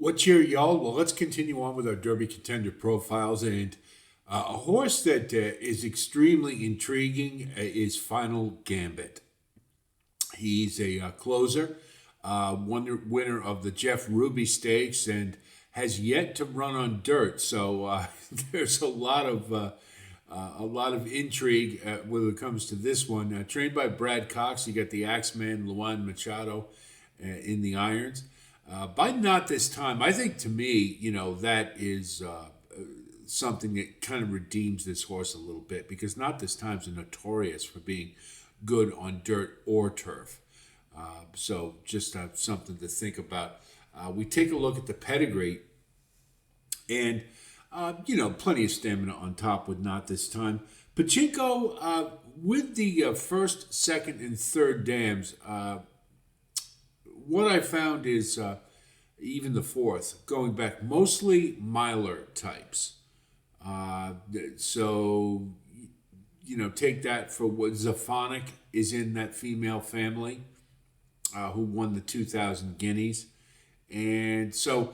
What's your y'all? Well, let's continue on with our Derby contender profiles. And a horse that is extremely intriguing is Final Gambit. He's a closer, winner of the Jeff Ruby Stakes, and has yet to run on dirt. So there's a lot of intrigue when it comes to this one. Trained by Brad Cox, you got the Axeman Luan Machado in the irons. By not this time, I think to me, that is something that kind of redeems this horse a little bit because not this time's notorious for being good on dirt or turf. So just something to think about. We take a look at the pedigree, and plenty of stamina on top with not this time. Pachinko with the first, second, and third dams. What I found is even the fourth, going back, mostly miler types. So, take that for what Zaphonic is in that female family who won the 2000 Guineas. And so,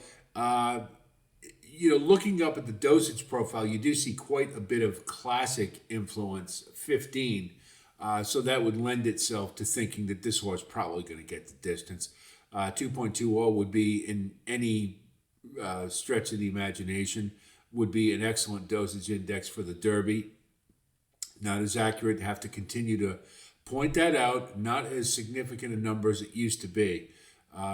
looking up at the dosage profile, you do see quite a bit of classic influence, 15. So that would lend itself to thinking that this horse probably going to get the distance. 2.20 would be, in any stretch of the imagination, would be an excellent dosage index for the Derby. Not as accurate, have to continue to point that out. Not as significant a number as it used to be.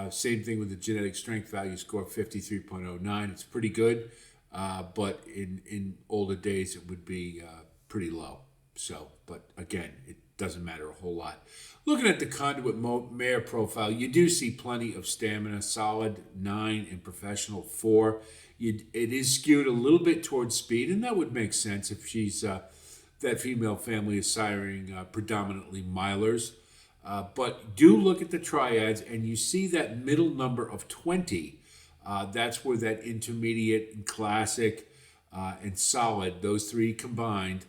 Same thing with the genetic strength value score, 53.09. It's pretty good, but in older days it would be pretty low. So, but again, it doesn't matter a whole lot. Looking at the conduit mare profile, you do see plenty of stamina, solid 9 and professional 4. It is skewed a little bit towards speed, and that would make sense if she's that female family is siring predominantly milers. But do look at the triads, and you see that middle number of 20. That's where that intermediate and classic and solid, those three combined.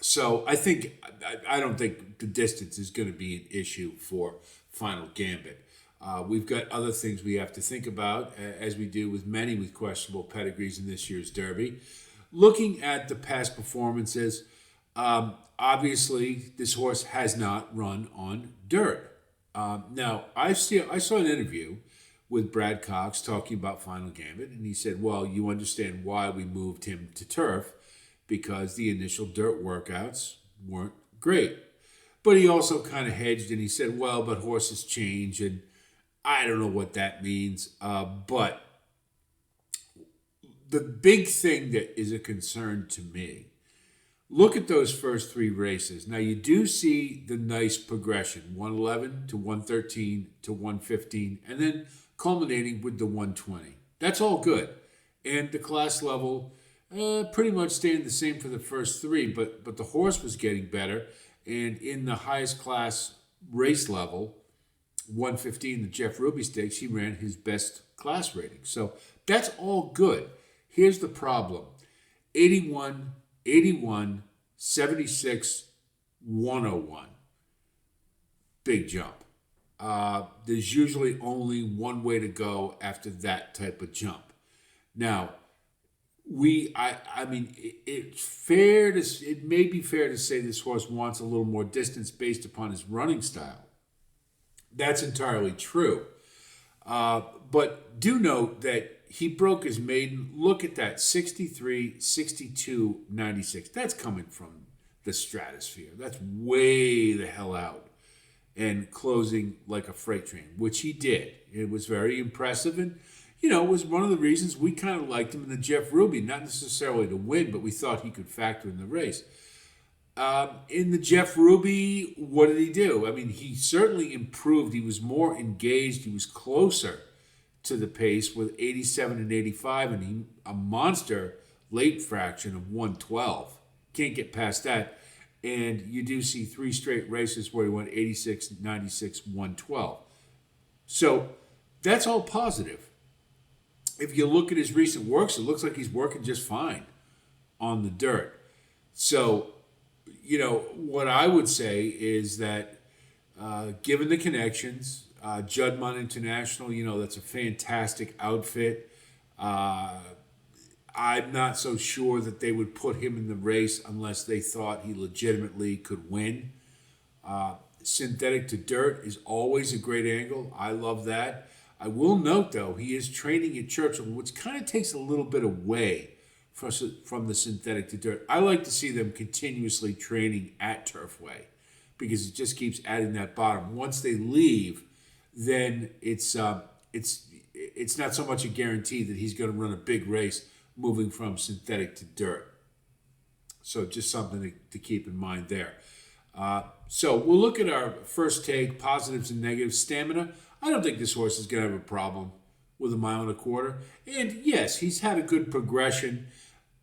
So I don't think the distance is going to be an issue for Final Gambit. We've got other things we have to think about, as we do with many with questionable pedigrees in this year's Derby. Looking at the past performances, obviously this horse has not run on dirt. Now, I saw an interview with Brad Cox talking about Final Gambit, and he said, well, you understand why we moved him to turf, because the initial dirt workouts weren't great. But he also kind of hedged and he said, well, but horses change, and I don't know what that means. But the big thing that is a concern to me, look at those first three races. Now, you do see the nice progression, 111 to 113 to 115, and then culminating with the 120. That's all good. And the class level pretty much staying the same for the first three, but the horse was getting better. And in the highest class race level, 115, the Jeff Ruby Stakes, he ran his best class rating. So that's all good. Here's the problem. 81, 81, 76, 101. Big jump. There's usually only one way to go after that type of jump. Now, it may be fair to say this horse wants a little more distance based upon his running style. That's entirely true. But do note that he broke his maiden. Look at that, 63, 62, 96. That's coming from the stratosphere. That's way the hell out. And closing like a freight train, which he did. It was very impressive, and it was one of the reasons we kind of liked him in the Jeff Ruby, not necessarily to win, but we thought he could factor in the race. In the Jeff Ruby, what did he do? I mean, he certainly improved. He was more engaged. He was closer to the pace with 87 and 85, and a monster late fraction of 112. Can't get past that. And you do see three straight races where he went 86, 96, 112. So that's all positive. If you look at his recent works, it looks like he's working just fine on the dirt. So, what I would say is that given the connections, Judmont International, you know, that's a fantastic outfit. I'm not so sure that they would put him in the race unless they thought he legitimately could win. Synthetic to dirt is always a great angle. I love that. I will note, though, he is training at Churchill, which kind of takes a little bit away from the synthetic to dirt. I like to see them continuously training at Turfway because it just keeps adding that bottom. Once they leave, then it's not so much a guarantee that he's going to run a big race moving from synthetic to dirt. So just something to keep in mind there. So we'll look at our first take, positives and negatives. Stamina. I don't think this horse is going to have a problem with 1.25 miles. And yes, he's had a good progression.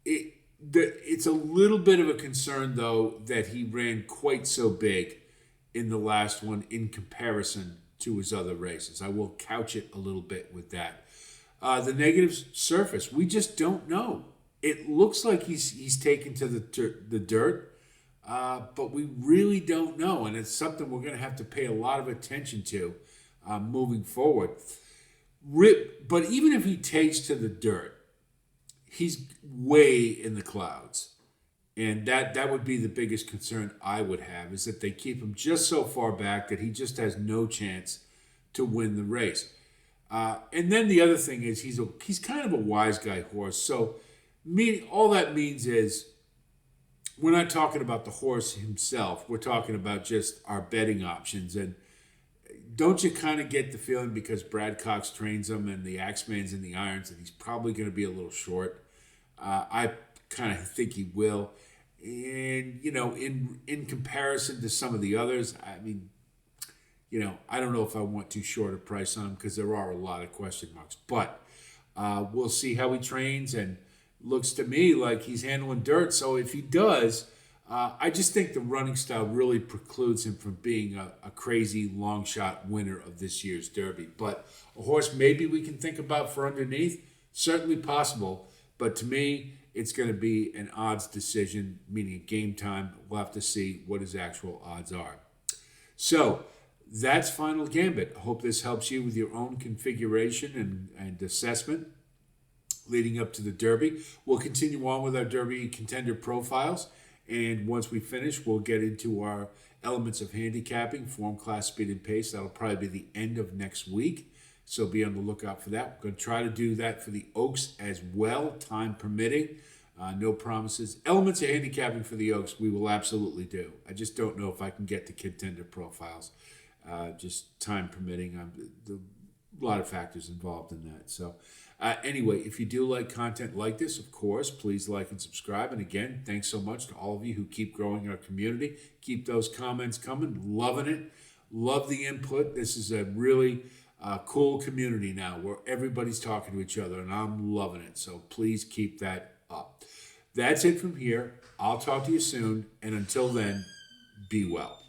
It's a little bit of a concern, though, that he ran quite so big in the last one in comparison to his other races. I will couch it a little bit with that. The negatives surface. We just don't know. It looks like he's taken to the dirt, but we really don't know. And it's something we're going to have to pay a lot of attention to moving forward. But even if he takes to the dirt, he's way in the clouds. And that would be the biggest concern I would have, is that they keep him just so far back that he just has no chance to win the race. And then the other thing is he's kind of a wise guy horse. So all that means is we're not talking about the horse himself. We're talking about just our betting options. And don't you kind of get the feeling, because Brad Cox trains him and the Axeman's in the irons, that he's probably going to be a little short? I kind of think he will. And, you know, in comparison to some of the others, I mean, you know, I don't know if I want too short a price on him because there are a lot of question marks. But we'll see how he trains, and looks to me like he's handling dirt. So if he does, I just think the running style really precludes him from being a crazy long shot winner of this year's Derby. But a horse maybe we can think about for underneath, certainly possible. But to me, it's going to be an odds decision, meaning game time. We'll have to see what his actual odds are. So that's Final Gambit. I hope this helps you with your own configuration and assessment leading up to the Derby. We'll continue on with our Derby contender profiles. And once we finish, we'll get into our elements of handicapping, form, class, speed, and pace. That'll probably be the end of next week. So be on the lookout for that. We're going to try to do that for the Oaks as well, time permitting. No promises. Elements of handicapping for the Oaks, we will absolutely do. I just don't know if I can get to contender profiles. Just time permitting. A lot of factors involved in that. So anyway, if you do like content like this, of course, please like and subscribe. And again, thanks so much to all of you who keep growing our community. Keep those comments coming. Loving it. Love the input. This is a really cool community now where everybody's talking to each other, and I'm loving it. So please keep that up. That's it from here. I'll talk to you soon. And until then, be well.